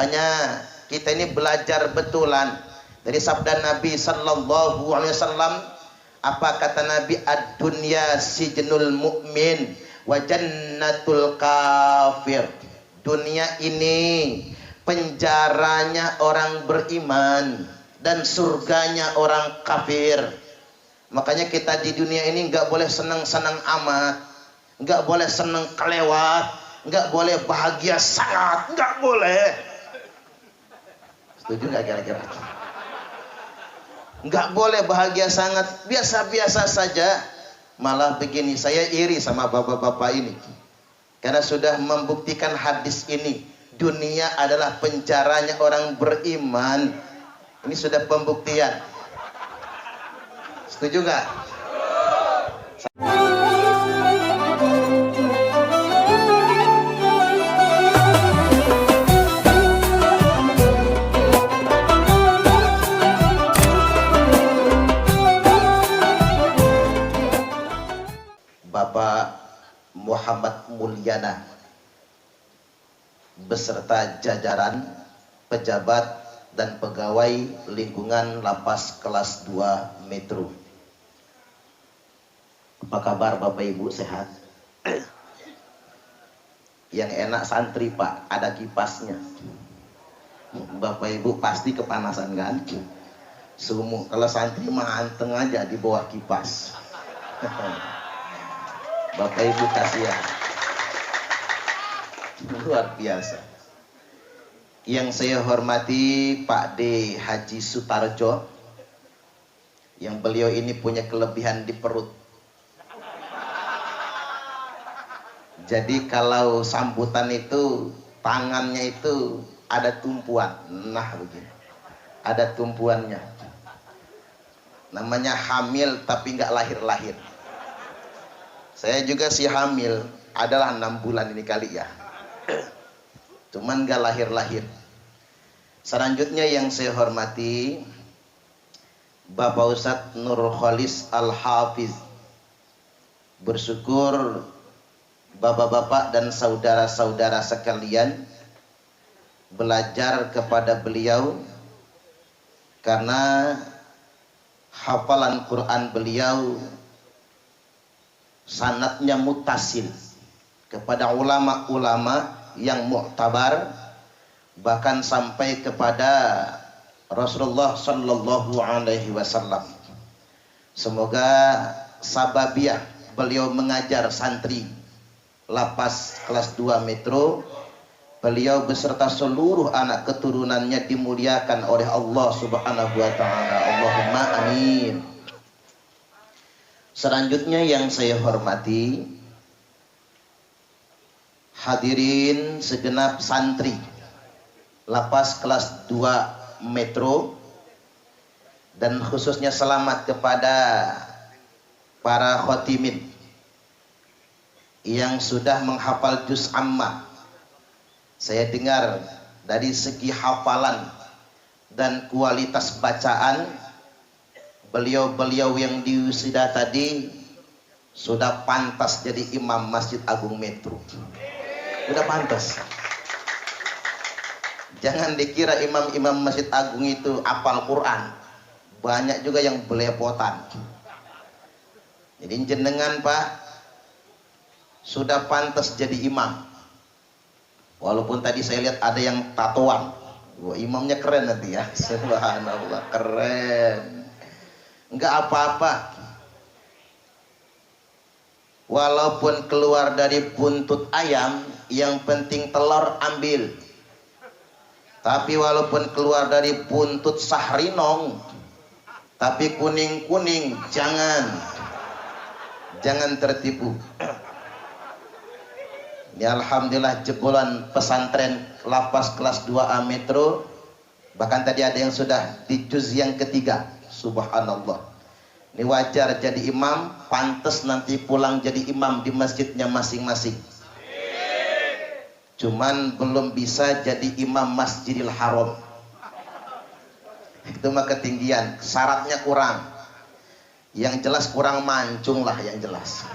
Makanya kita ini belajar betulan dari sabda Nabi sallallahu alaihi wasallam. Apa kata Nabi? Ad-dunya sijnul mu'min wa jannatul kafir. Dunia ini penjaranya orang beriman dan surganya orang kafir. Makanya kita di dunia ini nggak boleh senang-senang amat, nggak boleh senang kelewat, nggak boleh bahagia sangat, nggak boleh. Setuju nggak kira-kira? Nggak boleh bahagia sangat, biasa-biasa saja. Malah begini, saya iri sama bapak-bapak ini, karena sudah membuktikan hadis ini, dunia adalah penjaranya orang beriman. Ini sudah pembuktian. Setuju nggak? Bapak Muhammad Mulyana beserta jajaran pejabat dan pegawai lingkungan lapas kelas 2 Metro. Apa kabar Bapak Ibu, sehat? Yang enak santri Pak, ada kipasnya. Bapak Ibu pasti kepanasan kan? Sumuh, kalau santri mah anteng aja di bawah kipas. Bapak Ibu kasihan. Luar biasa. Yang saya hormati Pak D. Haji Sutarjo, yang beliau ini punya kelebihan di perut. Jadi kalau sambutan itu tangannya itu ada tumpuan. Nah begini, ada tumpuannya. Namanya hamil tapi nggak lahir-lahir. Saya juga si hamil, adalah 6 bulan ini kali ya. Cuman gak lahir-lahir. Selanjutnya yang saya hormati Bapak Ustadz Nurul Khalis Al-Hafiz. Bersyukur bapak-bapak dan saudara-saudara sekalian belajar kepada beliau, karena hafalan Quran beliau sanadnya mutasil kepada ulama-ulama yang mu'tabar, bahkan sampai kepada Rasulullah sallallahu alaihi wasallam. Semoga sababiah beliau mengajar santri lapas kelas 2 Metro, beliau beserta seluruh anak keturunannya dimuliakan oleh Allah Subhanahu wa taala. Allahumma amin. Selanjutnya yang saya hormati hadirin segenap santri lapas kelas 2 Metro, dan khususnya selamat kepada para khotimin yang sudah menghafal juz amma. Saya dengar dari segi hafalan dan kualitas bacaan, beliau-beliau yang diwisuda tadi sudah pantas jadi imam Masjid Agung Metro. Sudah pantas. Jangan dikira imam-imam Masjid Agung itu hafal Quran. Banyak juga yang belepotan. Jadi jenengan Pak sudah pantas jadi imam. Walaupun tadi saya lihat ada yang tatoan. Wah, imamnya keren nanti ya. Subhanallah, keren. Enggak apa-apa. Walaupun keluar dari buntut ayam, yang penting telur ambil. Tapi walaupun keluar dari buntut sahrinong, tapi kuning-kuning, jangan tertipu. Ini alhamdulillah jebolan pesantren lapas kelas 2A Metro. Bahkan tadi ada yang sudah di juz yang ketiga. Subhanallah. Ini wajar jadi imam, pantas nanti pulang jadi imam di masjidnya masing-masing. Cuman belum bisa jadi imam Masjidil Haram. Itu mah ketinggian, syaratnya kurang. Yang jelas kurang mancung lah yang jelas.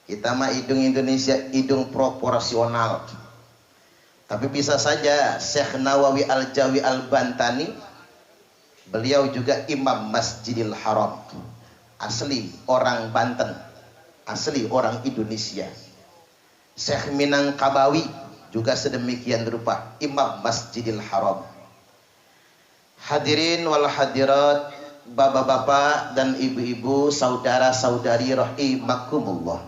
Kita mah hidung Indonesia hidung proporsional. Tapi bisa saja Syekh Nawawi Al-Jawi Al-Bantani, beliau juga Imam Masjidil Haram, asli orang Banten, asli orang Indonesia. Syekh Minangkabawi juga sedemikian rupa, Imam Masjidil Haram. Hadirin wal hadirat, bapak-bapak dan ibu-ibu, saudara-saudari rahimakumullah.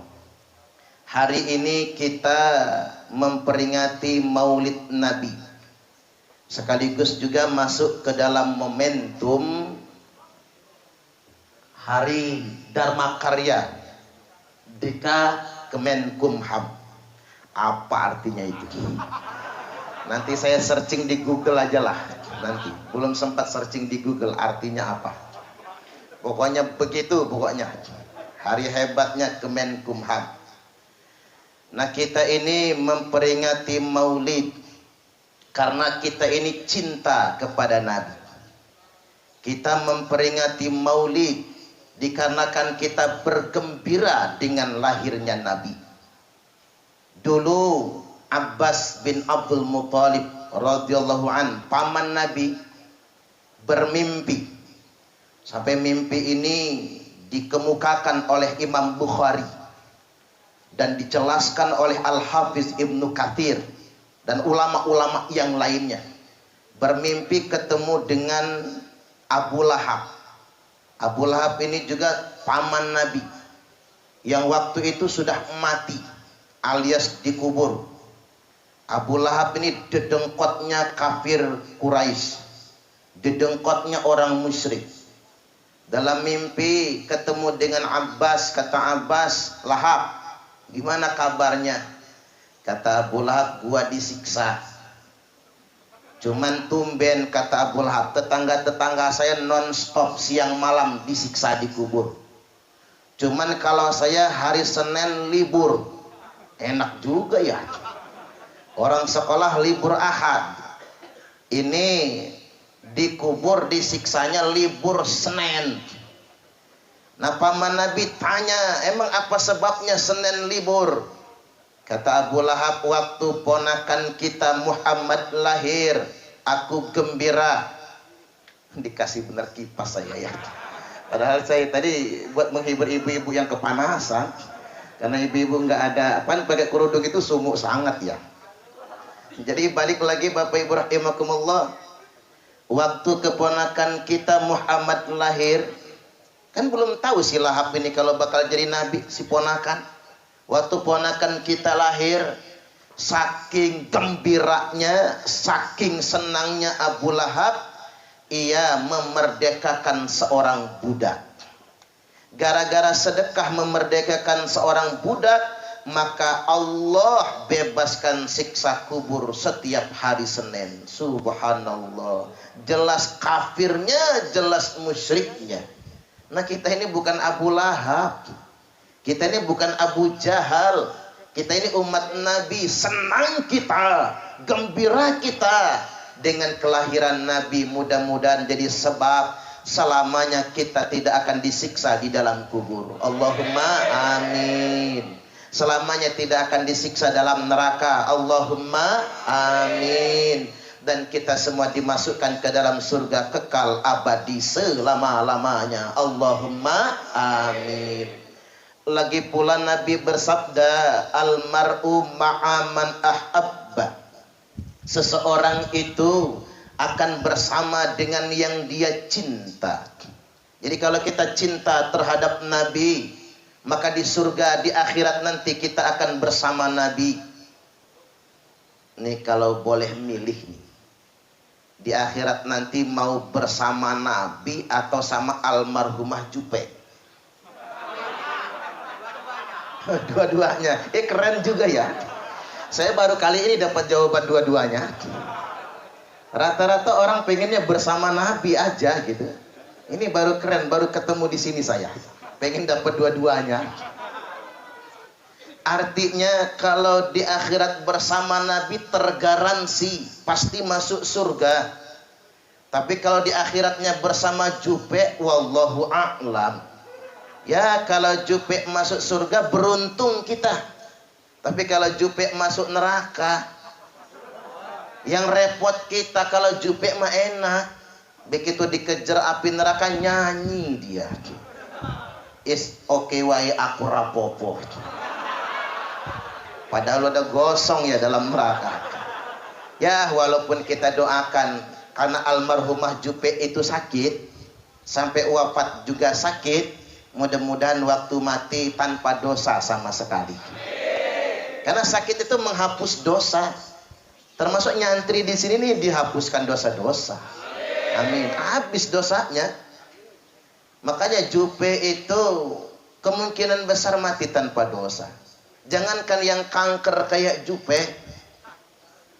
Hari ini kita memperingati Maulid Nabi, sekaligus juga masuk ke dalam momentum Hari Dharma Karya Deka Kemenkumham. Apa artinya itu? Nanti saya searching di Google aja lah. Nanti belum sempat searching di Google artinya apa. Pokoknya begitu, pokoknya hari hebatnya Kemenkumham. Nah, kita ini memperingati Maulid karena kita ini cinta kepada Nabi. Kita memperingati Maulid dikarenakan kita bergembira dengan lahirnya Nabi. Dulu Abbas bin Abdul Muthalib radhiyallahu an, paman Nabi, bermimpi. Sampai mimpi ini dikemukakan oleh Imam Bukhari dan dijelaskan oleh Al-Hafiz Ibnu Katsir dan ulama-ulama yang lainnya. Bermimpi ketemu dengan Abu Lahab. Abu Lahab ini juga paman Nabi yang waktu itu sudah mati alias dikubur. Abu Lahab ini dedengkotnya kafir Quraisy, dedengkotnya orang musyrik. Dalam mimpi ketemu dengan Abbas, kata Abbas, Lahab, gimana kabarnya? Kata Abu Lahab, gua disiksa. Cuman tumben, kata Abu Lahab, tetangga-tetangga saya non-stop siang malam disiksa di kubur. Cuman kalau saya hari Senin libur, enak juga ya. Orang sekolah libur Ahad, ini dikubur disiksanya libur Senin. Nah, paman Nabi tanya, emang apa sebabnya Senin libur? Kata Abu Lahab, waktu ponakan kita Muhammad lahir, aku gembira. Dikasih benar kipas saya ya. Padahal saya tadi buat menghibur ibu-ibu yang kepanasan. Karena ibu-ibu nggak ada, pan pakai kerudung itu sumuk sangat ya. Jadi balik lagi Bapak Ibu rahimakumullah. Waktu keponakan kita Muhammad lahir, kan belum tahu si Lahab ini kalau bakal jadi nabi, si ponakan. Waktu ponakan kita lahir, saking gembiranya, saking senangnya Abu Lahab, ia memerdekakan seorang budak. Gara-gara sedekah memerdekakan seorang budak, maka Allah bebaskan siksa kubur setiap hari Senin. Subhanallah. Jelas kafirnya, jelas musyriknya. Nah, kita ini bukan Abu Lahab, kita ini bukan Abu Jahal, kita ini umat Nabi. Senang kita, gembira kita dengan kelahiran Nabi. Mudah-mudahan jadi sebab selamanya kita tidak akan disiksa di dalam kubur. Allahumma amin. Selamanya tidak akan disiksa dalam neraka. Allahumma amin. Dan kita semua dimasukkan ke dalam surga kekal abadi selama-lamanya. Allahumma amin. Lagi pula Nabi bersabda, almar'u ma'aman ahabba. Seseorang itu akan bersama dengan yang dia cinta. Jadi kalau kita cinta terhadap Nabi, maka di surga, di akhirat nanti kita akan bersama Nabi. Nih kalau boleh milih nih, di akhirat nanti mau bersama Nabi atau sama almarhumah Jupe? Dua-duanya. Keren juga ya. Saya baru kali ini dapat jawaban dua-duanya. Rata-rata orang pengennya bersama Nabi aja gitu. Ini baru keren, baru ketemu di sini saya. Pengen dapat dua-duanya. Artinya kalau di akhirat bersama Nabi tergaransi pasti masuk surga. Tapi kalau di akhiratnya bersama Jupe, wallahu a'lam. Ya, kalau Jupe masuk surga beruntung kita. Tapi kalau Jupe masuk neraka, Yang repot kita kalau jupe mah enak. Begitu dikejar api neraka nyanyi dia. Is okay wae aku rapopo. Padahal ada gosong ya dalam neraka. Ya walaupun kita doakan karena almarhumah Jupe itu sakit sampai wafat juga sakit, mudah-mudahan waktu mati tanpa dosa sama sekali. Karena sakit itu menghapus dosa. Termasuk nyantri di sini nih dihapuskan dosa-dosa. Amin. Habis dosanya. Makanya Jupe itu kemungkinan besar mati tanpa dosa. Jangankan yang kanker kayak Jupe,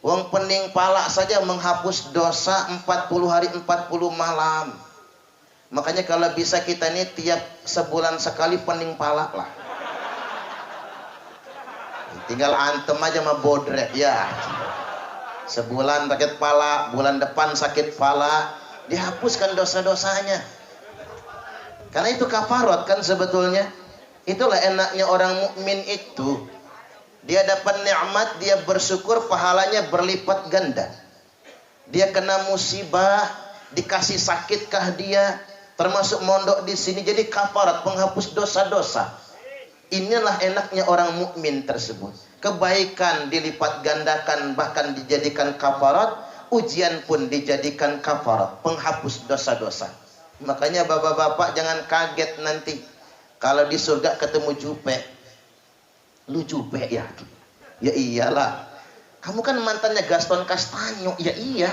wong pening pala saja menghapus dosa 40 hari 40 malam. Makanya kalau bisa kita ini tiap sebulan sekali pening pala lah. Tinggal antem aja sama bodrek ya. Sebulan sakit pala, bulan depan sakit pala, dihapuskan dosa-dosanya. Karena itu kafarat kan sebetulnya. Itulah enaknya orang mukmin itu. Dia dapat nikmat, dia bersyukur, pahalanya berlipat ganda. Dia kena musibah, dikasih sakitkah dia, termasuk mondok di sini jadi kafarat, penghapus dosa-dosa. Inilah enaknya orang mukmin tersebut. Kebaikan dilipat gandakan, bahkan dijadikan kafarat, ujian pun dijadikan kafarat, penghapus dosa-dosa. Makanya bapak-bapak jangan kaget nanti kalau di surga ketemu Jupe. Lu Jupe ya? Ya iyalah. Kamu kan mantannya Gaston Castanyo. Ya iya.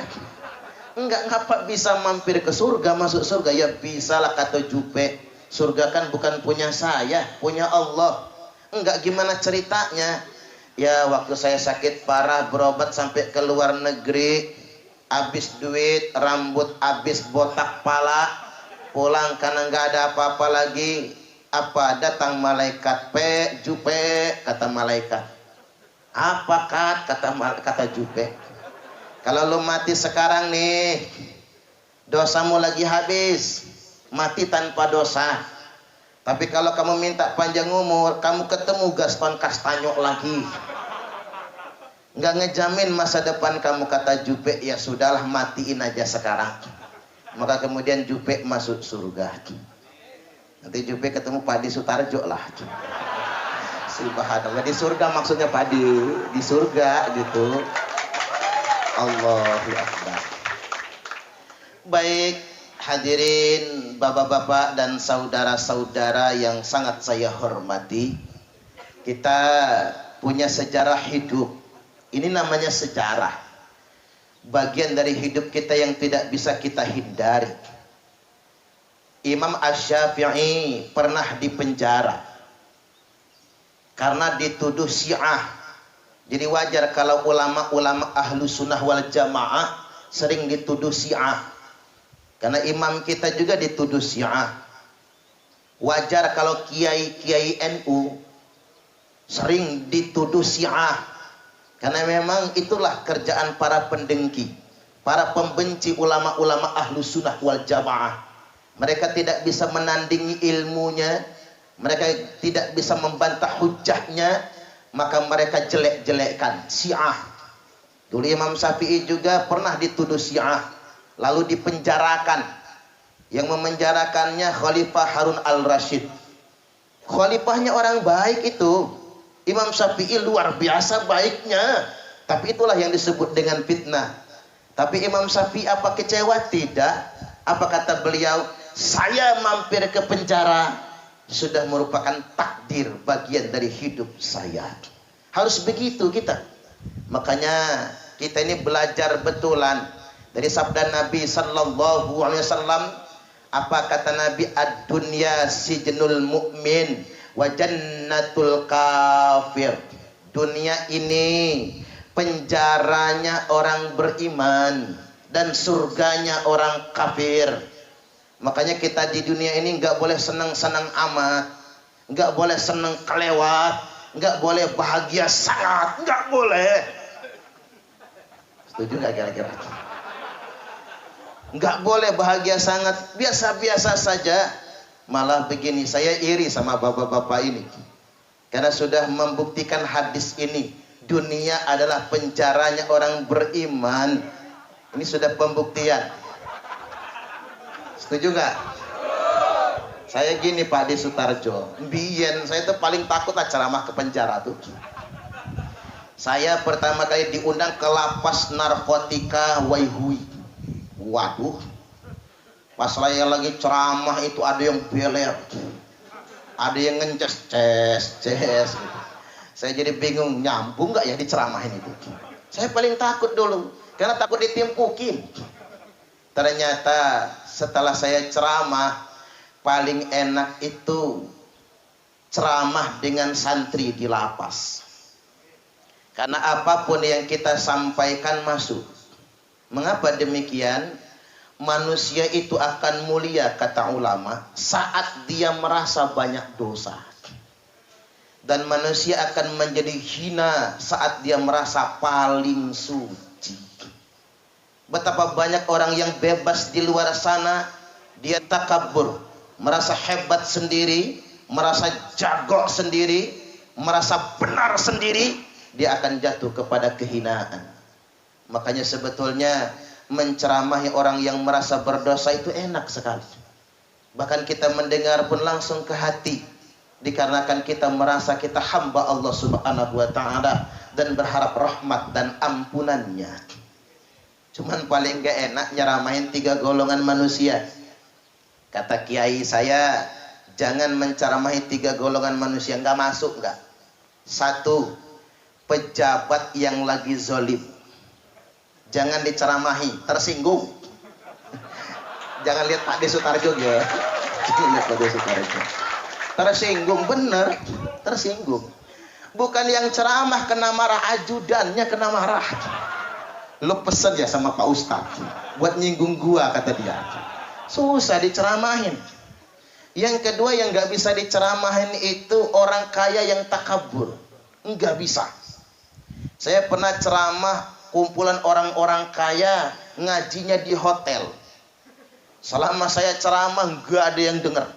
Enggak ngapa bisa mampir ke surga, masuk surga? Ya bisalah kata Jupe. Surga kan bukan punya saya, punya Allah. Enggak gimana ceritanya? Ya waktu saya sakit parah berobat sampai ke luar negeri, habis duit, rambut habis, botak pala, pulang karena enggak ada apa-apa lagi. Apa datang malaikat, Jupe, kata malaikat. Apa kata Jupe? Kalau lu mati sekarang nih, dosamu lagi habis, mati tanpa dosa. Tapi kalau kamu minta panjang umur, kamu ketemu Gaston Castanyo lagi. Nggak ngejamin masa depan kamu, kata Jupe. Ya sudahlah, matiin aja sekarang. Maka kemudian Jupe masuk surga. Nanti Jupe ketemu Padi Sutarjo lah. Subhanallah, di surga maksudnya Padi, di surga gitu. Allahu Akbar. Baik, hadirin bapak-bapak dan saudara-saudara yang sangat saya hormati, kita punya sejarah hidup. Ini namanya sejarah, bagian dari hidup kita yang tidak bisa kita hindari. Imam Asy-Syafi'i pernah dipenjara karena dituduh Syiah. Jadi wajar kalau ulama-ulama ahlu sunnah wal jamaah sering dituduh Syiah. Karena imam kita juga dituduh Syiah. Wajar kalau kiai-kiai NU sering dituduh Syiah. Karena memang itulah kerjaan para pendengki, para pembenci ulama-ulama ahlu sunnah wal jamaah. Mereka tidak bisa menandingi ilmunya, mereka tidak bisa membantah hujahnya, maka mereka jelek-jelekkan Syiah. Dulu Imam Syafi'i juga pernah dituduh Syiah, lalu dipenjarakan. Yang memenjarakannya Khalifah Harun al-Rasyid. Khalifahnya orang baik itu. Imam Syafi'i luar biasa baiknya, tapi itulah yang disebut dengan fitnah. Tapi Imam Syafi'i apa kecewa? Tidak. Apa kata beliau? Saya mampir ke penjara sudah merupakan takdir bagian dari hidup saya. Harus begitu kita. Makanya kita ini belajar betulan dari sabda Nabi sallallahu alaihi wasallam. Apa kata Nabi? Ad-dunya sijnul mu'min wa jannatul kafir. Dunia ini penjaranya orang beriman dan surganya orang kafir. Makanya kita di dunia ini nggak boleh senang-senang amat, nggak boleh senang kelewat, nggak boleh bahagia sangat, nggak boleh. Setuju nggak kira-kira? Nggak boleh bahagia sangat, biasa-biasa saja. Malah begini, saya iri sama bapak-bapak ini, karena sudah membuktikan hadis ini. dunia adalah penjaranya orang beriman. Ini sudah pembuktian. Setuju nggak? Saya gini Pak di Sutarjo, Bien, saya tuh paling takut lah ceramah ke penjara tuh. Saya pertama kali diundang ke lapas narkotika Waihui. Waduh, pas saya lagi ceramah itu ada yang beler, ada yang ngences, ces. Saya jadi bingung, nyambung nggak ya diceramahin itu. Saya paling takut dulu, karena takut ditimpukin. Ternyata setelah saya ceramah, paling enak itu ceramah dengan santri di lapas. Karena apapun yang kita sampaikan masuk. Mengapa demikian? Manusia itu akan mulia, kata ulama, saat dia merasa banyak dosa. Dan manusia akan menjadi hina saat dia merasa paling suci. Betapa banyak orang yang bebas di luar sana, dia takabur, merasa hebat sendiri, merasa jago sendiri, merasa benar sendiri, dia akan jatuh kepada kehinaan. Makanya sebetulnya menceramahi orang yang merasa berdosa itu enak sekali. Bahkan kita mendengar pun langsung ke hati, dikarenakan kita merasa kita hamba Allah Subhanahu wa taala dan berharap rahmat dan ampunannya. Cuman paling gak enak nyeramahin 3 golongan manusia. Kata kiai saya, jangan menceramahi 3 golongan manusia, nggak masuk nggak. 1, pejabat yang lagi zolim, jangan diceramahi, tersinggung. Jangan lihat Pak De Sutarjo ya, jangan lihat Pak De Sutarjo. Tersinggung, bener, tersinggung. Bukan yang ceramah kena marah, ajudannya kena marah. Lo pesen ya sama Pak Ustadz buat nyinggung gua, kata dia. Susah diceramahin. Yang kedua yang nggak bisa diceramahin itu orang kaya yang takabur, nggak bisa. Saya pernah ceramah kumpulan orang-orang kaya, ngajinya di hotel. Selama saya ceramah nggak ada yang dengar,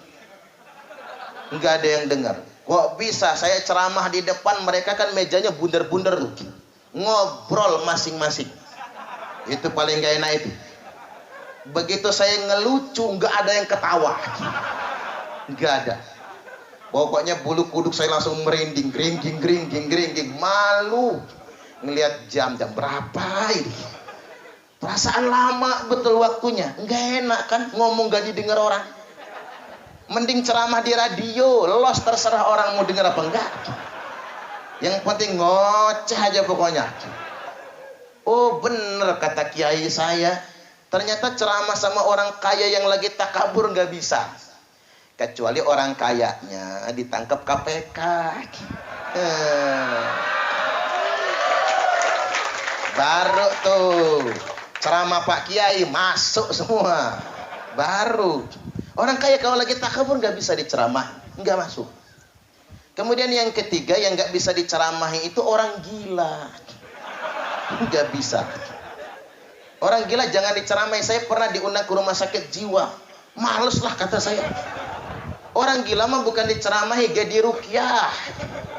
nggak ada yang dengar. Kok bisa? Saya ceramah di depan, mereka kan mejanya bundar-bundar tuh, ngobrol masing-masing. Itu paling gak enak itu. Begitu saya ngelucu, nggak ada yang ketawa, nggak ada. Pokoknya bulu kuduk saya langsung merinding, gering, malu ngelihat jam berapa ini. Perasaan lama betul waktunya, nggak enak kan ngomong gak didengar orang. Mending ceramah di radio, los terserah orang mau dengar apa enggak. Yang penting ngoceh aja pokoknya. Oh bener kata kiai saya, ternyata ceramah sama orang kaya yang lagi takabur nggak bisa. Kecuali orang kayanya ditangkap KPK. Baru tuh ceramah Pak Kiai masuk semua. Baru. Orang kaya kalau lagi takabur nggak bisa diceramah, nggak masuk. Kemudian yang ketiga yang nggak bisa diceramahi itu orang gila. Nggak bisa. Orang gila jangan diceramahi. Saya pernah diundang ke rumah sakit jiwa, males lah kata saya. Orang gila mah bukan diceramahi, gak diruqyah.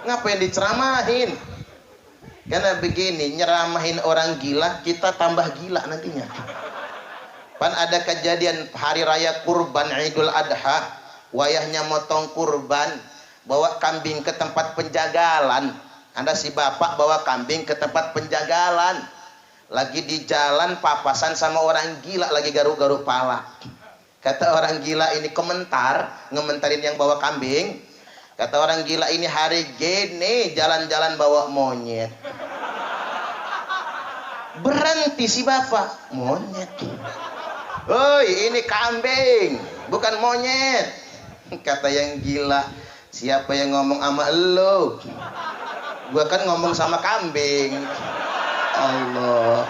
Ngapain diceramahin? Karena begini, nyeramahin orang gila, kita tambah gila nantinya. Pan ada kejadian hari raya kurban Idul Adha, wayahnya motong kurban, bawa kambing ke tempat penjagalan. Ada si bapak bawa kambing ke tempat penjagalan. Lagi di jalan papasan sama orang gila lagi garuk-garuk pala. Kata orang gila ini ngomentarin yang bawa kambing. Kata orang gila ini hari gini jalan-jalan bawa monyet. Berhenti si bapak, monyet. Oi, ini kambing, bukan monyet. Kata yang gila, siapa yang ngomong sama elo? Gua kan ngomong sama kambing. Allah,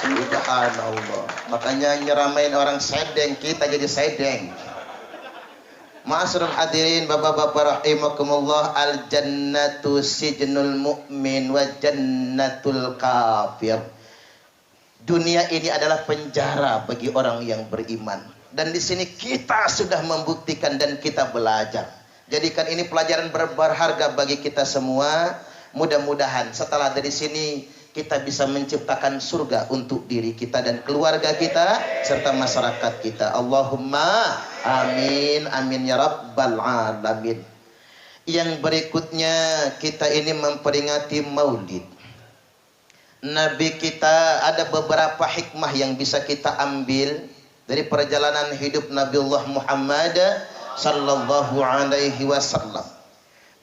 subhanallah. Makanya nyeramain orang sedeng, kita jadi sedeng. Ma'asyiral hadirin, bapak-bapak rahimakumullah, al jannatu sijnul mu'min wa jannatul kafir. Dunia ini adalah penjara bagi orang yang beriman. Dan di sini kita sudah membuktikan dan kita belajar. Jadikan ini pelajaran berharga bagi kita semua. Mudah-mudahan setelah dari sini kita bisa menciptakan surga untuk diri kita dan keluarga kita serta masyarakat kita. Allahumma amin, amin ya rabbal alamin. Yang berikutnya kita ini memperingati Maulid Nabi kita. Ada beberapa hikmah yang bisa kita ambil dari perjalanan hidup Nabiullah Muhammad sallallahu alaihi wasallam.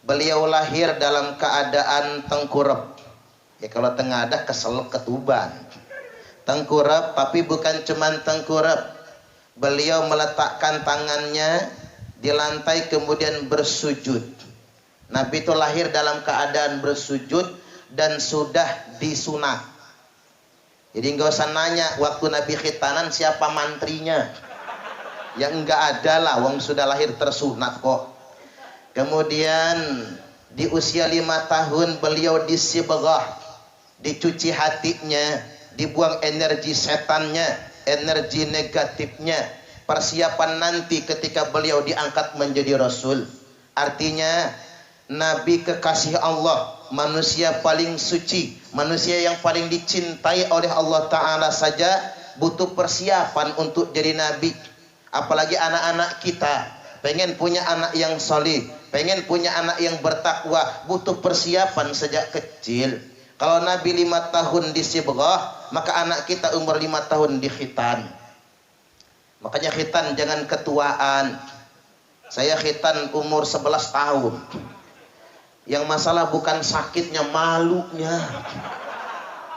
Beliau lahir dalam keadaan tengkurap. Ya kalau tengadah kesel ketuban. Tengkurap, tapi bukan cuman tengkurap. Beliau meletakkan tangannya di lantai kemudian bersujud. Nabi itu lahir dalam keadaan bersujud dan sudah disunat. Jadi enggak usah nanya waktu Nabi khitanan siapa mantrinya. Ya enggak ada lah, wong sudah lahir tersunat kok. Kemudian di usia 5 tahun beliau disibghah, dicuci hatinya, dibuang energi setannya, energi negatifnya. Persiapan nanti ketika beliau diangkat menjadi Rasul. Artinya Nabi kekasih Allah, manusia paling suci, manusia yang paling dicintai oleh Allah Ta'ala saja butuh persiapan untuk jadi Nabi. Apalagi anak-anak kita pengen punya anak yang salih, pengen punya anak yang bertakwa, butuh persiapan sejak kecil. Kalau Nabi 5 tahun disibghah, maka anak kita umur 5 tahun dikhitan. Makanya khitan jangan ketuaan. Saya khitan umur 11 tahun. Yang masalah bukan sakitnya, malunya.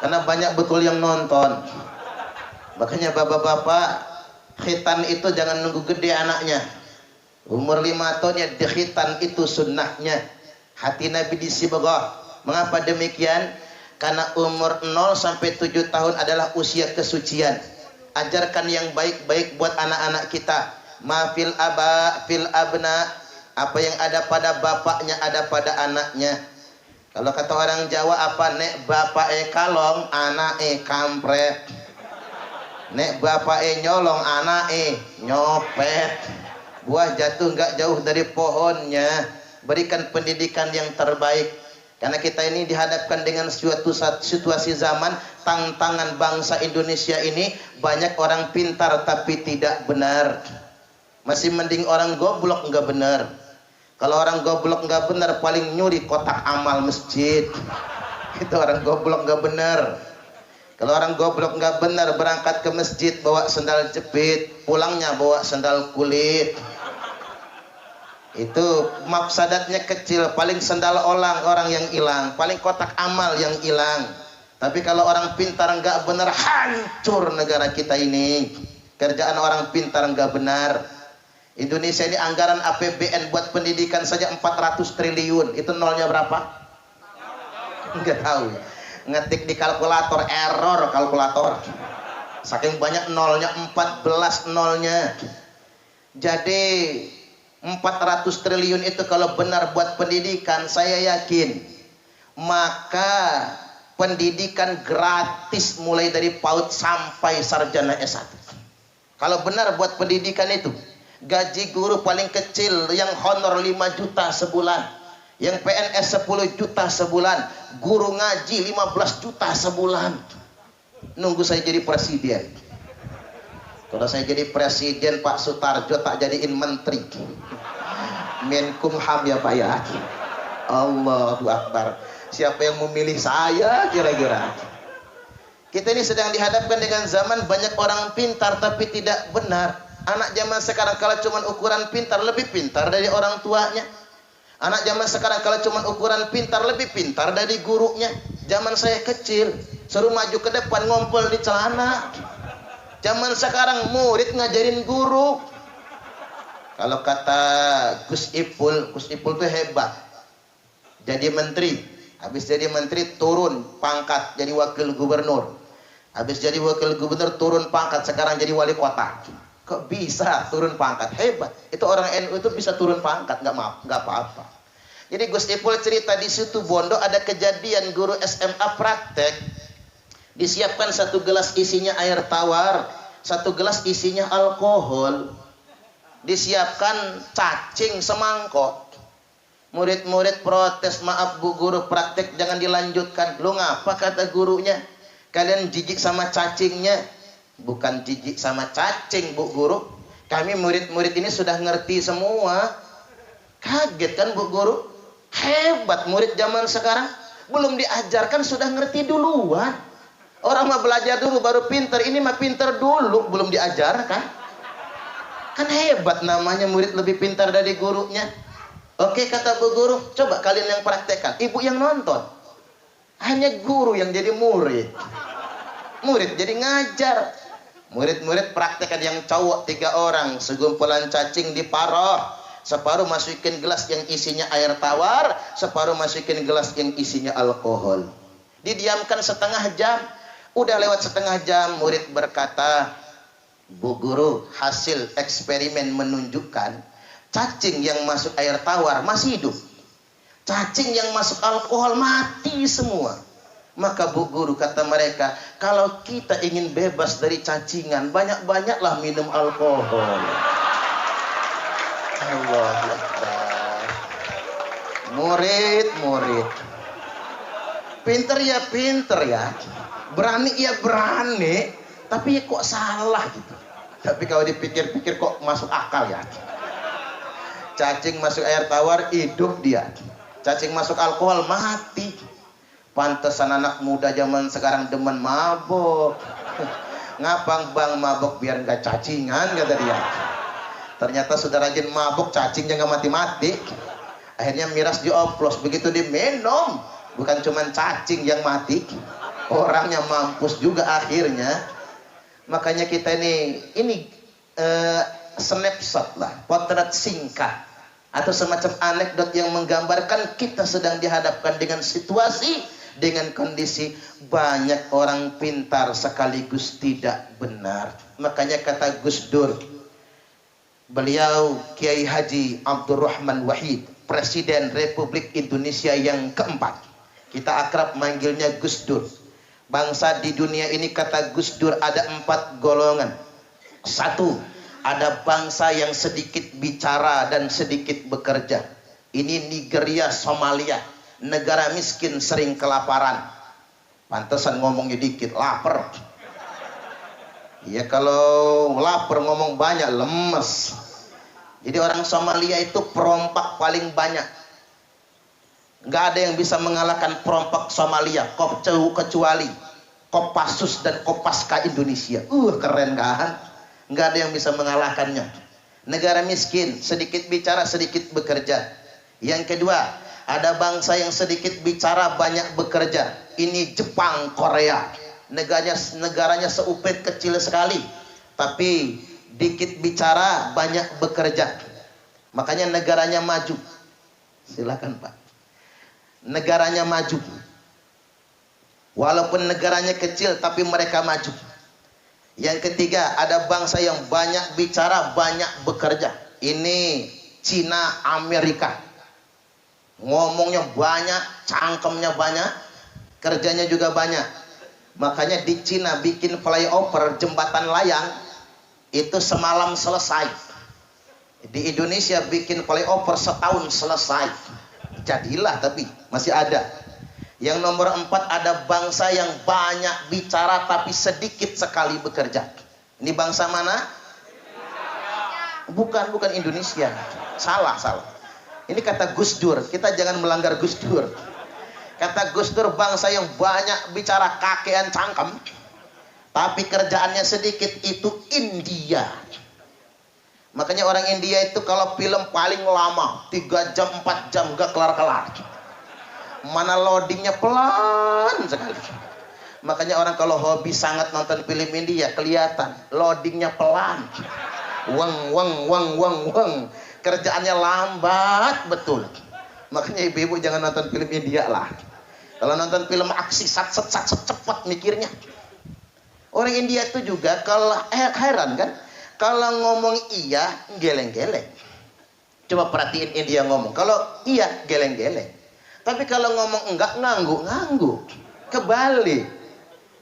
Karena banyak betul yang nonton. Makanya bapak-bapak, khitan itu jangan nunggu gede anaknya. Umur 5 tahun ya dikhitan, itu sunnahnya. Hati Nabi disibghah. Mengapa demikian? Karena umur 0 sampai 7 tahun adalah usia kesucian. Ajarkan yang baik-baik buat anak-anak kita. Ma fil aba fil abna, apa yang ada pada bapaknya ada pada anaknya. Kalau kata orang Jawa apa? Nek bapak kalong, anak kampret. Nek bapak nyolong, anak nyopet. Buah jatuh enggak jauh dari pohonnya. Berikan pendidikan yang terbaik. Karena kita ini dihadapkan dengan suatu situasi zaman, tantangan bangsa Indonesia ini banyak orang pintar tapi tidak benar. Masih mending orang goblok enggak benar. Kalau orang goblok enggak benar paling nyuri kotak amal masjid. Itu orang goblok enggak benar. Kalau orang goblok enggak benar berangkat ke masjid bawa sendal jepit, pulangnya bawa sendal kulit. Itu mafsadatnya kecil, paling sendal orang yang hilang, paling kotak amal yang hilang. Tapi kalau orang pintar enggak benar, hancur negara kita ini. Kerjaan orang pintar enggak benar. Indonesia ini anggaran APBN buat pendidikan saja 400 triliun. Itu nolnya berapa? Enggak tahu. Ngetik di kalkulator, error kalkulator. Saking banyak nolnya, 14 nolnya. Jadi 400 triliun itu kalau benar buat pendidikan, saya yakin maka pendidikan gratis mulai dari PAUD sampai sarjana S1. Kalau benar buat pendidikan itu, gaji guru paling kecil yang honor 5 juta sebulan, yang PNS 10 juta sebulan, guru ngaji 15 juta sebulan. Nunggu saya jadi presiden. Kalau saya jadi presiden, Pak Sutarjo tak jadiin menteri. Menkumham ya Pak ya. Allahu Akbar. Siapa yang memilih saya kira-kira? Kita ini sedang dihadapkan dengan zaman banyak orang pintar tapi tidak benar. Anak zaman sekarang kalau cuma ukuran pintar lebih pintar dari orang tuanya. Anak zaman sekarang kalau cuma ukuran pintar lebih pintar dari gurunya. Zaman saya kecil, suruh maju ke depan ngompol di celana. Zaman sekarang murid ngajarin guru. Kalau kata Gus Ipul itu hebat. Jadi menteri, habis jadi menteri turun pangkat jadi wakil gubernur. Habis jadi wakil gubernur turun pangkat sekarang jadi wali kota. Kok bisa turun pangkat? Hebat. Itu orang NU itu bisa turun pangkat, enggak apa-apa. Jadi Gus Ipul cerita di situ Bondo ada kejadian guru SMA praktek. Disiapkan 1 gelas isinya air tawar, 1 gelas isinya alkohol. Disiapkan cacing semangkok. Murid-murid protes, maaf bu guru, praktek jangan dilanjutkan. Lu ngapa kata gurunya? Kalian jijik sama cacingnya. Bukan jijik sama cacing bu guru. Kami murid-murid ini sudah ngerti semua. Kaget kan bu guru? Hebat murid zaman sekarang. Belum diajarkan sudah ngerti duluan. Orang mah belajar dulu baru pinter. Ini mah pinter dulu belum diajarkan. Kan hebat namanya murid lebih pintar dari gurunya. Oke kata bu guru, coba kalian yang praktekkan. Ibu yang nonton. Hanya guru yang jadi murid. Murid jadi ngajar. Murid-murid praktekkan yang cowok 3 orang. Segumpulan cacing diparoh. Separuh masukin gelas yang isinya air tawar. Separuh masukin gelas yang isinya alkohol. Didiamkan setengah jam. Udah lewat setengah jam, murid berkata, Bu guru, hasil eksperimen menunjukkan cacing yang masuk air tawar masih hidup. Cacing yang masuk alkohol mati semua. Maka bu guru kata mereka, kalau kita ingin bebas dari cacingan, banyak-banyaklah minum alkohol. Allahu Akbar. Murid. Pinter ya. Berani ya berani. Tapi kok salah gitu. Tapi kalau dipikir-pikir kok masuk akal ya. Cacing masuk air tawar hidup dia. Cacing masuk alkohol mati. Pantesan anak muda zaman sekarang demen mabok. Ngapang bang mabok biar nggak cacingan kata dia. Ternyata sudah rajin mabok cacingnya nggak mati-mati. Akhirnya miras dioplos, begitu diminum bukan cuman cacing yang mati, orangnya mampus juga akhirnya. Makanya kita ini snapshot lah, potret singkat atau semacam anekdot yang menggambarkan kita sedang dihadapkan dengan situasi, dengan kondisi banyak orang pintar sekaligus tidak benar. Makanya kata Gus Dur, beliau Kiai Haji Abdurrahman Wahid, Presiden Republik Indonesia yang keempat. Kita akrab manggilnya Gus Dur. Bangsa di dunia ini kata Gus Dur ada 4 golongan. 1, ada bangsa yang sedikit bicara dan sedikit bekerja. Ini Nigeria, Somalia, negara miskin sering kelaparan. Pantesan ngomongnya dikit, lapar. Ya kalau lapar ngomong banyak lemes. Jadi orang Somalia itu perompak paling banyak. Nggak ada yang bisa mengalahkan perompak Somalia kecuali Kopassus dan Kopaska Indonesia. Keren kan? Nggak ada yang bisa mengalahkannya. Negara miskin, sedikit bicara, sedikit bekerja. Yang kedua, ada bangsa yang sedikit bicara, banyak bekerja. Ini Jepang, Korea. Negaranya seupit kecil sekali, tapi dikit bicara, banyak bekerja. Makanya negaranya maju. Silakan Pak. Negaranya maju. Walaupun negaranya kecil, tapi mereka maju. Yang ketiga, ada bangsa yang banyak bicara, banyak bekerja. Ini Cina, Amerika. Ngomongnya banyak, cangkemnya banyak, kerjanya juga banyak. Makanya di Cina bikin flyover, jembatan layang, itu semalam selesai. Di Indonesia bikin flyover setahun selesai. Jadilah tapi masih ada. Yang nomor 4, ada bangsa yang banyak bicara tapi sedikit sekali bekerja. Ini bangsa mana? Bukan Indonesia. Salah. Ini kata Gus Dur. Kita jangan melanggar Gus Dur. Kata Gus Dur, bangsa yang banyak bicara kakean cangkem tapi kerjaannya sedikit itu India. Makanya orang India itu kalau film paling lama 3 jam 4 jam gak kelar-kelar. Mana loadingnya pelan sekali. Makanya orang kalau hobi sangat nonton film India kelihatan loadingnya pelan. Weng. Kerjaannya lambat betul. Makanya ibu-ibu jangan nonton film India lah. Kalau nonton film aksi sat cepat mikirnya. Orang India itu juga kalau heran kan, kalau ngomong iya geleng-geleng. Coba perhatiin India ngomong. Kalau iya geleng-geleng. Tapi kalau ngomong enggak nganggu. Kebalik.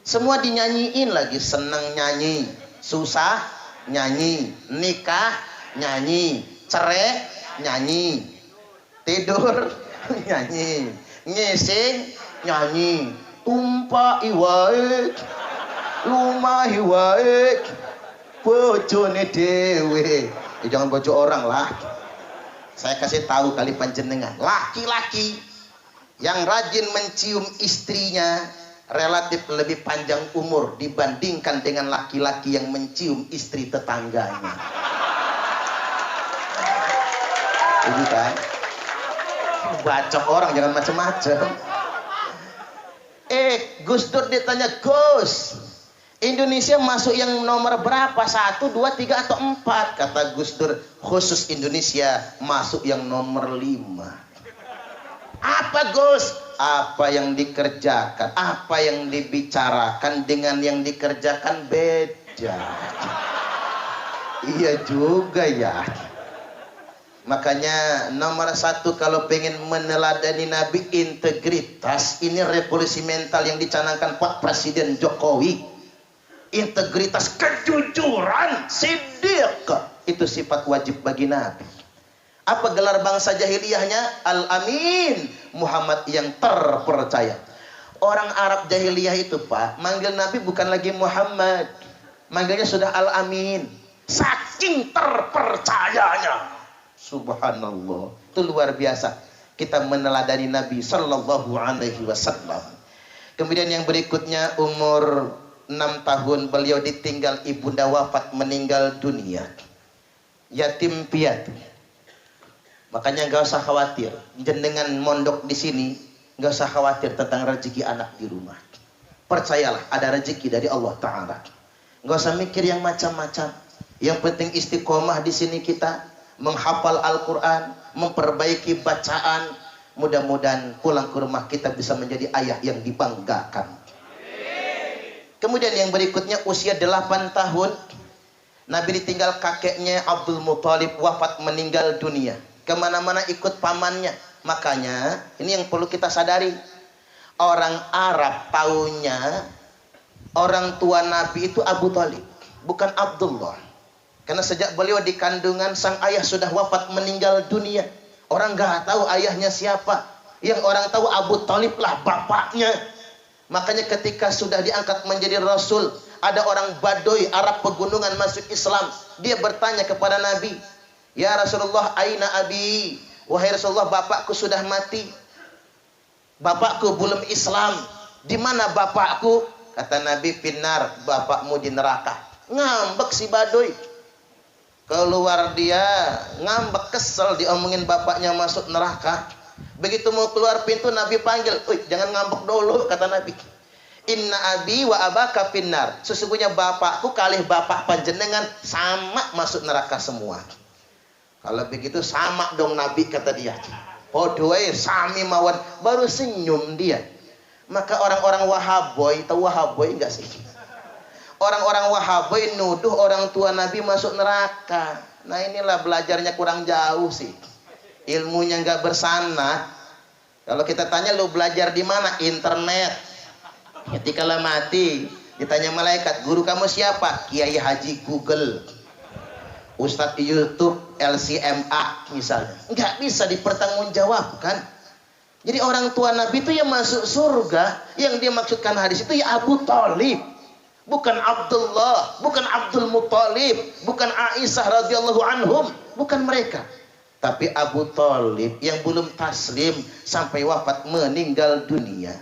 Semua dinyanyiin lagi. Seneng nyanyi, susah nyanyi, nikah nyanyi, cerai nyanyi. tidur nyanyi, ngising nyanyi, tumpah iwae, lumahi wae, bojone dhewe. Jangan bojo orang lah. Saya kasih tahu kali panjenengan, laki-laki yang rajin mencium istrinya relatif lebih panjang umur dibandingkan dengan laki-laki yang mencium istri tetangganya. Ini kan bacok orang, jangan macam-macam. Gus Dur ditanya, Gus, Indonesia masuk yang nomor berapa? 1, 2, 3 atau 4? Kata Gus Dur, khusus Indonesia masuk yang nomor 5. Apa Gus? Apa yang dikerjakan, apa yang dibicarakan dengan yang dikerjakan beda. Iya juga ya. Makanya nomor 1 kalau pengen meneladani Nabi, integritas. Ini revolusi mental yang dicanangkan Pak Presiden Jokowi. Integritas, kejujuran, siddiq. Itu sifat wajib bagi Nabi. Apa gelar bangsa jahiliyahnya? Al-Amin, Muhammad yang terpercaya. Orang Arab jahiliyah itu Pak, manggil Nabi bukan lagi Muhammad, manggilnya sudah Al-Amin. Saking terpercayanya. Subhanallah, itu luar biasa kita meneladani Nabi Sallallahu Alaihi Wasallam. Kemudian yang berikutnya, umur 6 tahun beliau ditinggal ibunda, wafat, meninggal dunia, yatim piatu. Makanya nggak usah khawatir, jenengan mondok di sini nggak usah khawatir tentang rezeki anak di rumah. Percayalah ada rezeki dari Allah Taala. Nggak usah mikir yang macam-macam. Yang penting istiqomah di sini kita, menghafal Al-Quran, memperbaiki bacaan. Mudah-mudahan pulang ke rumah kita bisa menjadi ayah yang dibanggakan. Kemudian yang berikutnya, usia 8 tahun Nabi ditinggal kakeknya Abdul Muthalib, wafat, meninggal dunia. Kemana-mana ikut pamannya. Makanya ini yang perlu kita sadari, orang Arab taunya orang tua Nabi itu Abu Thalib, bukan Abdullah. Karena sejak beliau di kandungan sang ayah sudah wafat, meninggal dunia. Orang nggak tahu ayahnya siapa. Yang orang tahu Abu Thalib lah bapaknya. Makanya ketika sudah diangkat menjadi Rasul, ada orang Baduy Arab pegunungan masuk Islam. Dia bertanya kepada Nabi, ya Rasulullah, aina abi? Wahai Rasulullah, bapakku sudah mati. Bapakku belum Islam. Di mana bapakku? Kata Nabi, finnar, bapakmu di neraka. Ngambek si Baduy. Keluar dia, ngambek, kesel diomongin bapaknya masuk neraka. Begitu mau keluar pintu, Nabi panggil, jangan ngambek dulu, kata Nabi. Inna abi wa abaka finnar. Sesungguhnya bapakku kalih bapak panjenengan sama masuk neraka semua. Kalau begitu sama dong Nabi, kata dia. Podoe sami mawon, baru senyum dia. Maka orang-orang Wahaboy, tahu Wahaboy enggak sih? Orang-orang Wahaboy nuduh orang tua Nabi masuk neraka. Nah inilah belajarnya kurang jauh sih. Ilmunya nggak bersana. Kalau kita tanya, lu belajar di mana? Internet. Ketika lo mati, ditanya malaikat, guru kamu siapa? Kiai Haji Google, Ustadz YouTube, LCMA misalnya. Nggak bisa dipertanggungjawabkan. Jadi orang tua Nabi itu yang masuk surga, yang dia maksudkan hadis itu ya Abu Thalib. Bukan Abdullah, bukan Abdul Muthalib, bukan Aisyah radhiyallahu anhum, bukan mereka. Tapi Abu Thalib yang belum taslim sampai wafat, meninggal dunia.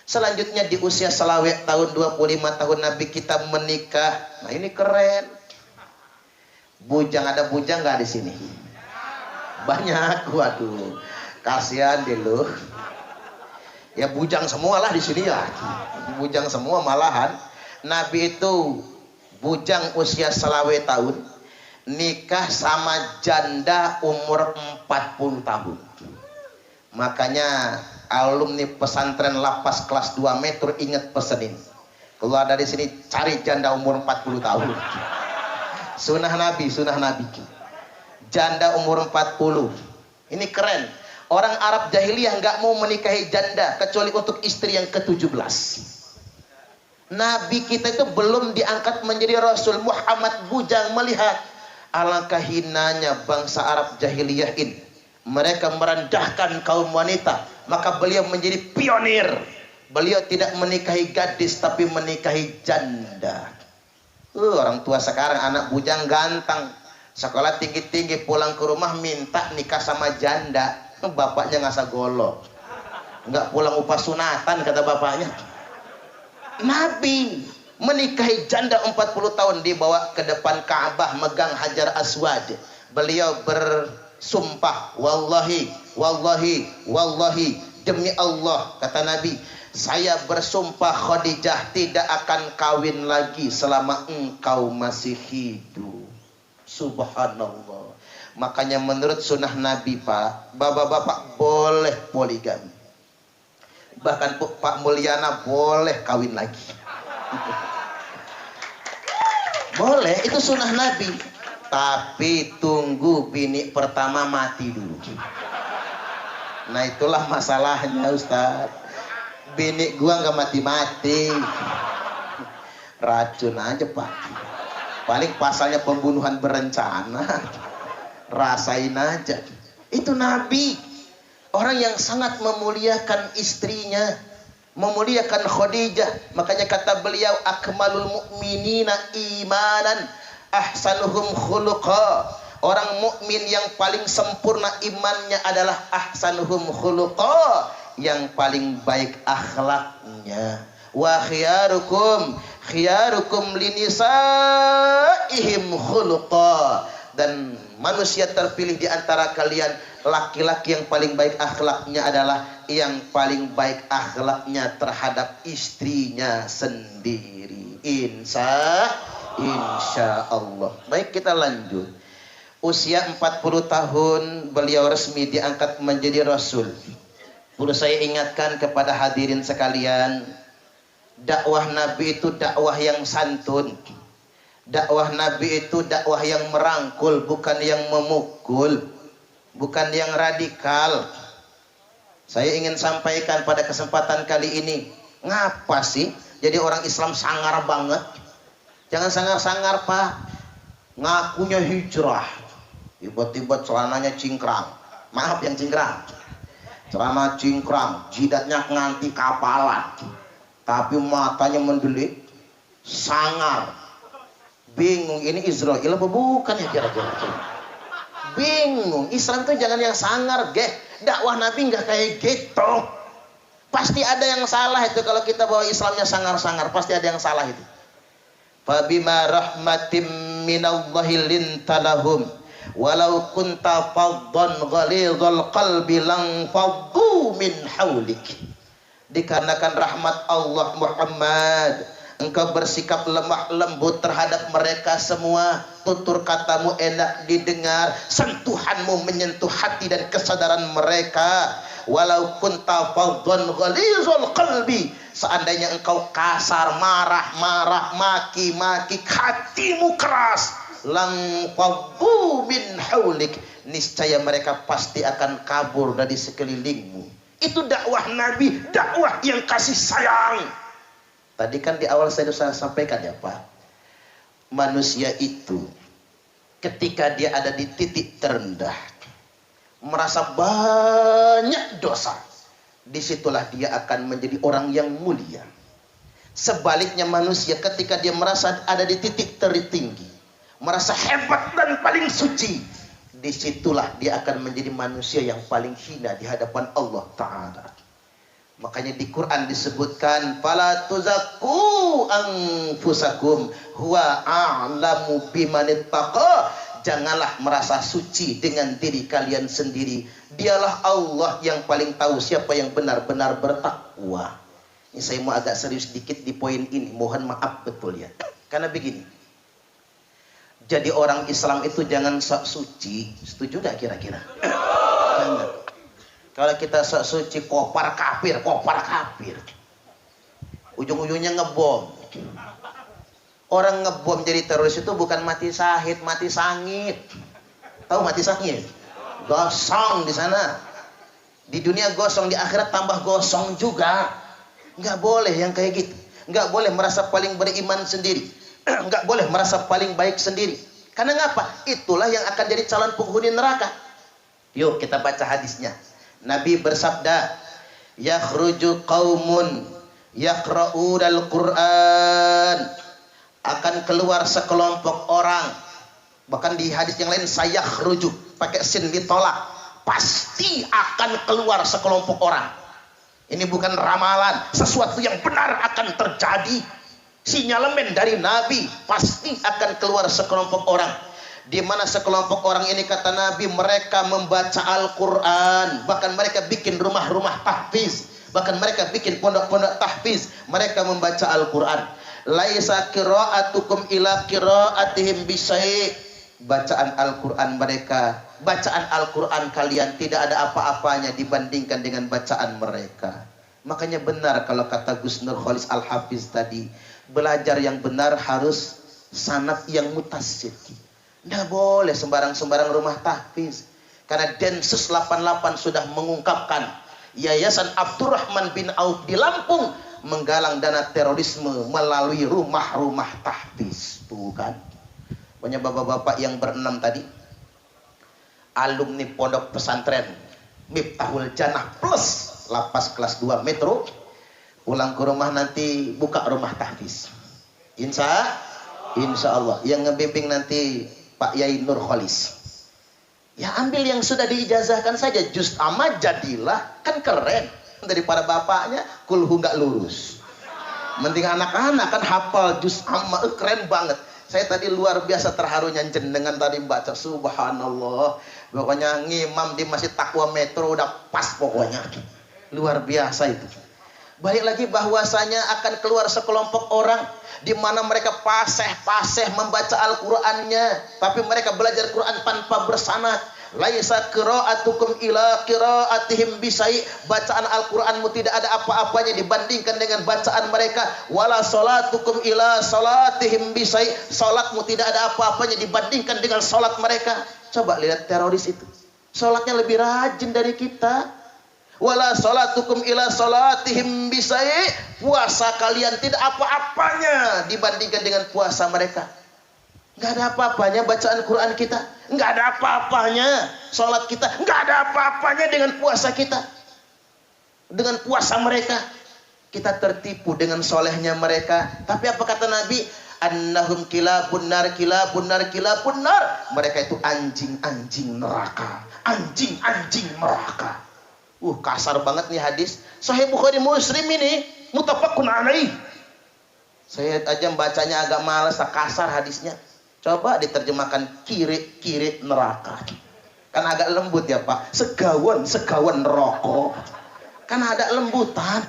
Selanjutnya di usia selawek tahun 25 tahun Nabi kita menikah. Nah ini keren. Bujang, ada bujang nggak di sini? Banyak, waduh. Kasihan deh lu. Ya bujang semua lah di sini ya. Bujang semua malahan. Nabi itu bujang usia selawe tahun, nikah sama janda umur 40 tahun. Makanya alumni pesantren Lapas kelas 2 Metro ingat pesan ini. Keluar dari sini cari janda umur 40 tahun. Sunnah Nabi, sunnah Nabi. Janda umur 40. Ini keren. Orang Arab jahiliyah nggak mau menikahi janda kecuali untuk istri yang ke-17. Nabi kita itu belum diangkat menjadi Rasul. Muhammad bujang melihat alangkah hinanya bangsa Arab jahiliyah ini. mereka merendahkan kaum wanita, maka beliau menjadi pionir. Beliau tidak menikahi gadis tapi menikahi janda. Orang tua sekarang anak bujang ganteng, sekolah tinggi-tinggi, pulang ke rumah minta nikah sama janda. Bapaknya ngasah golok, nggak pulang upah sunatan kata bapaknya. Nabi menikahi janda 40 tahun, dibawa ke depan Ka'bah, megang Hajar Aswad. Beliau bersumpah, wallahi, wallahi, wallahi, demi Allah, kata Nabi, saya bersumpah Khadijah tidak akan kawin lagi selama engkau masih hidup. Subhanallah. Makanya menurut sunnah Nabi, Pak, bapak-bapak boleh poligami. Bahkan Pak Mulyana boleh kawin lagi. Boleh, itu sunnah Nabi. Tapi tunggu bini pertama mati dulu. Nah itulah masalahnya Ustaz. Bini gua nggak mati-mati, racun aja Pak. Paling pasalnya pembunuhan berencana. Rasain aja. Itu Nabi, orang yang sangat memuliakan istrinya, memuliakan Khadijah. Makanya kata beliau, akmalul mu'minina imanan ahsanuhum khuluqa. Orang mukmin yang paling sempurna imannya adalah ahsanuhum khuluqa, yang paling baik akhlaknya. Wa khiyarukum linisaihim khuluqa. Dan manusia terpilih di antara kalian, laki-laki yang paling baik akhlaknya adalah yang paling baik akhlaknya terhadap istrinya sendiri. Insya Allah. Baik, kita lanjut. Usia 40 tahun beliau resmi diangkat menjadi Rasul. Perlu saya ingatkan kepada hadirin sekalian, dakwah Nabi itu dakwah yang santun. Dakwah Nabi itu dakwah yang merangkul, bukan yang memukul, bukan yang radikal. Saya ingin sampaikan pada kesempatan kali ini, ngapa sih jadi orang Islam sangar banget? Jangan sangar-sangar Pak. Ngakunya hijrah, tiba-tiba celananya cingkrang. Maaf yang cingkrang, celana cingkrang, jidatnya nganti kapalan, tapi matanya mendelik, sangar. Bingung, ini Israel apa bukan ya kira-kira? Bingung. Islam tuh jangan yang sangar, geh. Dakwah Nabi nggak kayak gitu. Pasti ada yang salah itu kalau kita bawa Islamnya sangar-sangar. Pasti ada yang salah itu. Fabima rahmatim minallahi lintalahum walau kunta faddan ghalidhal qalbi lang faddu min haulik. Dikarenakan rahmat Allah Muhammad, engkau bersikap lemah lembut terhadap mereka semua. Tutur katamu enak didengar, sentuhanmu menyentuh hati dan kesadaran mereka. Walau kunta faddan ghalizul qalbi, seandainya engkau kasar, marah-marah, maki-maki, hatimu keras, lang faddu min haulik, niscaya mereka pasti akan kabur dari sekelilingmu. Itu dakwah Nabi, dakwah yang kasih sayang. Tadi kan di awal saya sudah sampaikan ya Pak, manusia itu ketika dia ada di titik terendah, merasa banyak dosa, disitulah dia akan menjadi orang yang mulia. Sebaliknya manusia ketika dia merasa ada di titik tertinggi, merasa hebat dan paling suci, disitulah dia akan menjadi manusia yang paling hina di hadapan Allah Ta'ala. Makanya di Quran disebutkan, fala tuzakku anfusakum huwa a'lamu bimanittaqa. Janganlah merasa suci dengan diri kalian sendiri. Dialah Allah yang paling tahu siapa yang benar-benar bertakwa. Ini saya mau agak serius dikit di poin ini. Mohon maaf betul ya. Karena begini. Jadi orang Islam itu jangan sok suci. Setuju gak kira-kira? Jangan. Kalau kita sok suci, kopar kafir. Ujung-ujungnya ngebom. Orang ngebom jadi teroris itu bukan mati syahid, mati sangit. Tahu mati sangit? Gosong di sana. Di dunia gosong, di akhirat tambah gosong juga. Nggak boleh yang kayak gitu. Nggak boleh merasa paling beriman sendiri. Nggak boleh merasa paling baik sendiri. Karena ngapa? Itulah yang akan jadi calon penghuni neraka. Yuk kita baca hadisnya. Nabi bersabda, yakhruju qaumun yaqra'unal Qur'an, akan keluar sekelompok orang. Bahkan di hadis yang lain sayakhruju pakai sin ditolak, pasti akan keluar sekelompok orang. Ini bukan ramalan, sesuatu yang benar akan terjadi. Sinyalemen dari Nabi, pasti akan keluar sekelompok orang. Di mana sekelompok orang ini kata Nabi, mereka membaca Al-Quran, bahkan mereka bikin rumah-rumah tahfiz, bahkan mereka bikin pondok-pondok tahfiz, mereka membaca Al-Quran. Laisa qira'atukum ila qira'atihim bisai, bacaan Al-Quran mereka, bacaan Al-Quran kalian tidak ada apa-apanya dibandingkan dengan bacaan mereka. Makanya benar kalau kata Gus Nur Khalis Al-Hafiz tadi, belajar yang benar harus sanad yang mutasib. Tidak boleh sembarang-sembarang rumah tahfiz. Karena Densus 88 sudah mengungkapkan Yayasan Abdurrahman bin Auf di Lampung menggalang dana terorisme melalui rumah-rumah tahfiz. Tuh kan. Pokoknya bapak-bapak yang berenam tadi, alumni pondok pesantren Miftahul Jannah plus lapas kelas 2 Metro, pulang ke rumah nanti buka rumah tahfiz. Insya Allah. Yang ngebimbing nanti Pak Yai Nur Khalis. Ya ambil yang sudah diijazahkan saja, juz amma jadilah, kan keren. Daripada bapaknya kulhu nggak lurus. Mending anak-anak kan hafal juz amma, keren banget. Saya tadi luar biasa terharunya jenengan tadi baca, subhanallah. Pokoknya ngimam di Masjid Taqwa Metro udah pas pokoknya. Luar biasa itu. Balik lagi bahwasanya akan keluar sekelompok orang di mana mereka fasih membaca Al-Qur'annya, tapi mereka belajar Quran tanpa bersanad. Laisa qira'atukum ila qira'atihim bisai, bacaan Al-Qur'anmu tidak ada apa-apanya dibandingkan dengan bacaan mereka. Wala salatukum ila salatihim bisai, salatmu tidak ada apa-apanya dibandingkan dengan salat mereka. Coba lihat teroris itu, salatnya lebih rajin dari kita. Wala salatukum ila salatihim bisai, puasa kalian tidak apa-apanya dibandingkan dengan puasa mereka. Enggak ada apa-apanya bacaan Quran kita, enggak ada apa-apanya salat kita, enggak ada apa-apanya dengan puasa kita. Dengan puasa mereka kita tertipu dengan solehnya mereka. Tapi apa kata Nabi? Annahum kilabun nar, kilabun nar, kilabun nar. Mereka itu anjing-anjing neraka, anjing-anjing neraka. Kasar banget nih hadis. Sahih Bukhari Muslim ini muttafaqun alaih. Saya aja bacanya agak malas, kasar hadisnya. Coba diterjemahkan kiri neraka. Kan agak lembut ya Pak. Segawan neraka. Kan ada lembutan.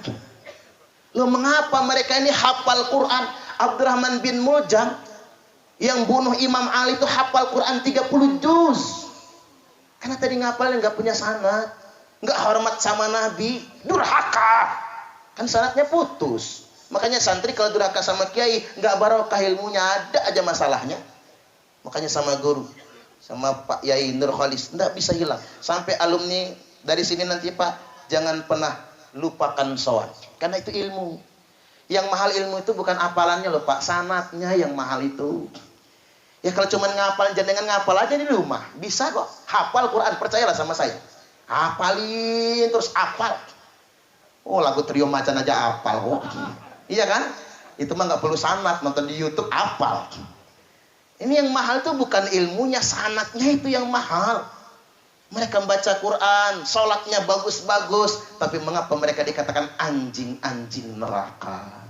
Loh mengapa mereka ini hafal Quran? Abdurrahman bin Muljam yang bunuh Imam Ali itu hafal Quran 30 juz. Karena tadi ngapalin nggak punya sanad, nggak hormat sama Nabi, durhaka. Kan sanadnya putus. Makanya santri kalau durhaka sama kiai nggak barokah ilmunya, ada aja masalahnya. Makanya sama guru, sama Pak Yai Nur Khalis nggak bisa hilang. Sampai alumni dari sini nanti Pak, jangan pernah lupakan sholat. Karena itu ilmu. Yang mahal ilmu itu bukan apalannya loh Pak, sanadnya yang mahal itu. Ya kalau cuma ngapal, jangan ngapal aja di rumah, bisa kok. Hafal Quran, percayalah sama saya. Hafalin terus hafal. Oh lagu Trio Macan aja hafal kok. Iya kan? Itu mah nggak perlu sanad, nonton di YouTube hafal. Ini yang mahal itu bukan ilmunya, sanadnya itu yang mahal. Mereka membaca Quran, sholatnya bagus-bagus, tapi mengapa mereka dikatakan anjing-anjing neraka?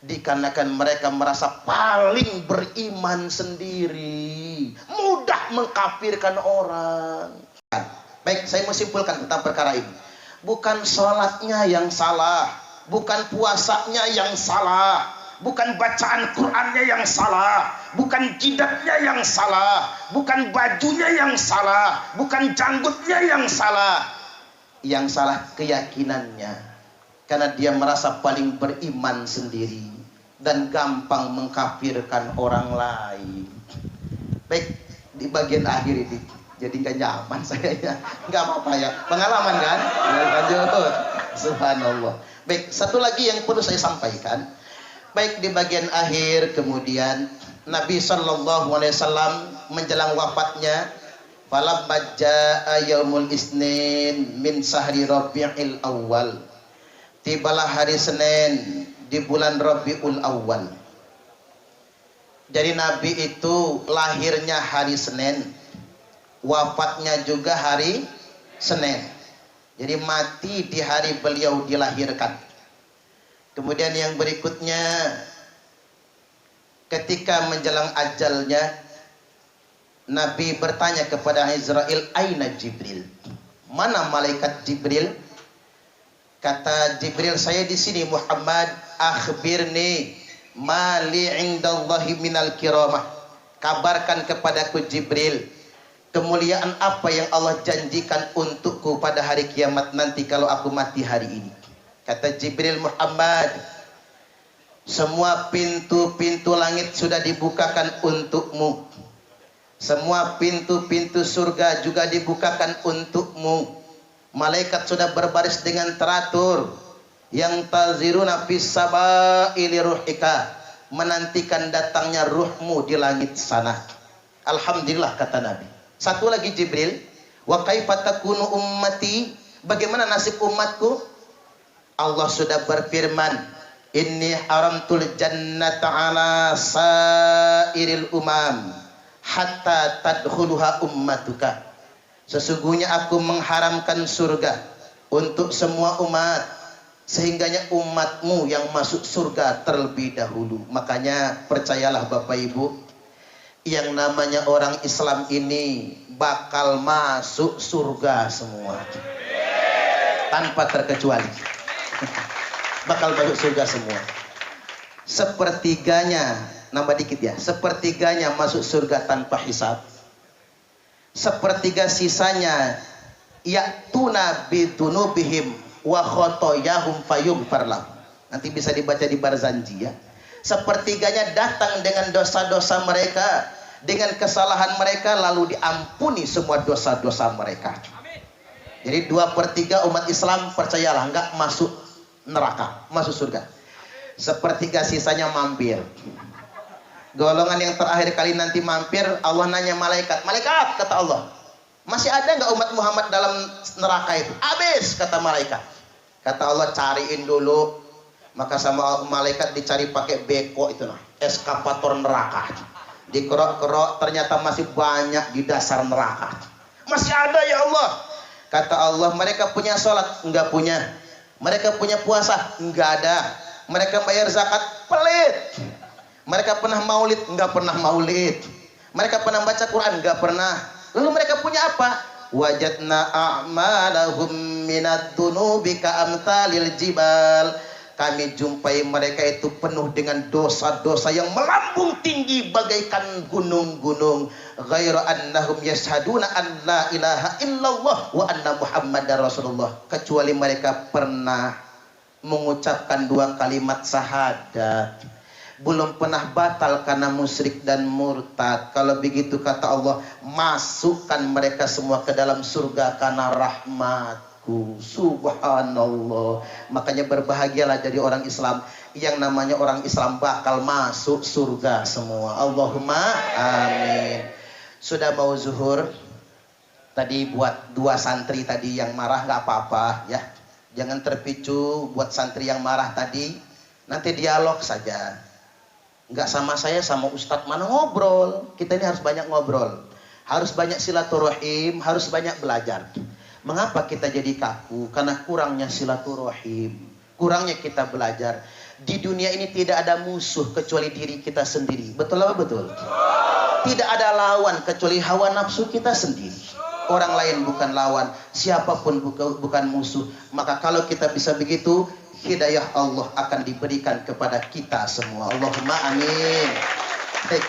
Dikarenakan mereka merasa paling beriman sendiri, mudah mengkafirkan orang. Baik, saya mau simpulkan tentang perkara ini. Bukan sholatnya yang salah, bukan puasanya yang salah, bukan bacaan Qur'annya yang salah, bukan jidatnya yang salah, bukan bajunya yang salah, bukan janggutnya yang salah. Yang salah keyakinannya, karena dia merasa paling beriman sendiri dan gampang mengkafirkan orang lain. Baik, di bagian akhir ini jadi nggak nyaman saya ya, nggak apa-apa ya, pengalaman kan. Lanjut, subhanallah. Baik, satu lagi yang perlu saya sampaikan. Baik, di bagian akhir kemudian Nabi Shallallahu Alaihi Wasallam menjelang wafatnya Falamma jaa yaumul isnin min sahri Rabiul Awal. Tibalah hari Senin di bulan Rabiul Awal. Jadi Nabi itu lahirnya hari Senin, wafatnya juga hari Senin. Jadi mati di hari beliau dilahirkan. Kemudian yang berikutnya, ketika menjelang ajalnya, Nabi bertanya kepada Israel, "Aina Jibril?" Mana malaikat Jibril? Kata Jibril, "Saya di sini Muhammad, akhbirni mali indallahi minal kiramah." Kabarkan kepadaku Jibril, kemuliaan apa yang Allah janjikan untukku pada hari kiamat nanti kalau aku mati hari ini. Kata Jibril, "Muhammad, semua pintu-pintu langit sudah dibukakan untukmu. Semua pintu-pintu surga juga dibukakan untukmu. Malaikat sudah berbaris dengan teratur. Yang taziruna fis saba'i li ruhika, menantikan datangnya ruhmu di langit sana." Alhamdulillah, kata Nabi. Satu lagi Jibril, "Wa kaifa takunu ummati?" Bagaimana nasib umatku? Allah sudah berfirman, "Inni haramtul jannata ala sairil umam hatta tadkhuluha ummatuka." Sesungguhnya aku mengharamkan surga untuk semua umat, sehingganya umatmu yang masuk surga terlebih dahulu. Makanya percayalah Bapak Ibu, yang namanya orang Islam ini bakal masuk surga semua, tanpa terkecuali. Bakal masuk surga semua. Sepertiganya, nambah dikit ya, sepertiganya masuk surga tanpa hisab. Sepertiga sisanya ya'tuna bidunubihim wa khotoyahum fayughfar lahum. Nanti bisa dibaca di Barzanji ya. Sepertiganya datang dengan dosa-dosa mereka, dengan kesalahan mereka, lalu diampuni semua dosa-dosa mereka. Jadi 2/3 umat Islam, percayalah, enggak masuk neraka, masuk surga. Sepertiga sisanya mampir. Golongan yang terakhir kali nanti mampir, Allah nanya malaikat, "Malaikat," kata Allah, "masih ada nggak umat Muhammad dalam neraka itu?" "Habis," kata malaikat. Kata Allah, "Cariin dulu." Maka sama malaikat dicari pakai beko itu nah, eskapator neraka. Dikerok-kerok, ternyata masih banyak di dasar neraka. "Masih ada ya Allah." Kata Allah, "Mereka punya sholat?" "Enggak punya." "Mereka punya puasa?" "Enggak ada." "Mereka bayar zakat?" "Pelit." "Mereka pernah maulid?" "Enggak pernah maulid." "Mereka pernah baca Quran?" "Enggak pernah." "Lalu mereka punya apa?" "Wajadna a'malahum minad dunubi ka'amtalil jibal." Kami jumpai mereka itu penuh dengan dosa-dosa yang melambung tinggi bagaikan gunung-gunung. Ghairu annahum yashhaduna an la ilaha illallah wa anna muhammadar rasulullah. Kecuali mereka pernah mengucapkan 2 kalimat syahadat. Belum pernah batal karena musyrik dan murtad. Kalau begitu kata Allah, masukkan mereka semua ke dalam surga karena rahmatku. Subhanallah. Makanya berbahagialah jadi orang Islam. Yang namanya orang Islam bakal masuk surga semua. Allahumma amin. Sudah mau zuhur. Tadi buat 2 santri tadi yang marah nggak apa-apa ya. Jangan terpicu buat santri yang marah tadi. Nanti dialog saja. Enggak sama saya, sama Ustadz mana ngobrol. Kita ini harus banyak ngobrol. Harus banyak silaturahim, harus banyak belajar. Mengapa kita jadi kaku? Karena kurangnya silaturahim. Kurangnya kita belajar. Di dunia ini tidak ada musuh kecuali diri kita sendiri. Betul apa betul? Tidak ada lawan kecuali hawa nafsu kita sendiri. Orang lain bukan lawan. Siapapun bukan musuh. Maka kalau kita bisa begitu, hidayah Allah akan diberikan kepada kita semua. Allahumma amin. Baik.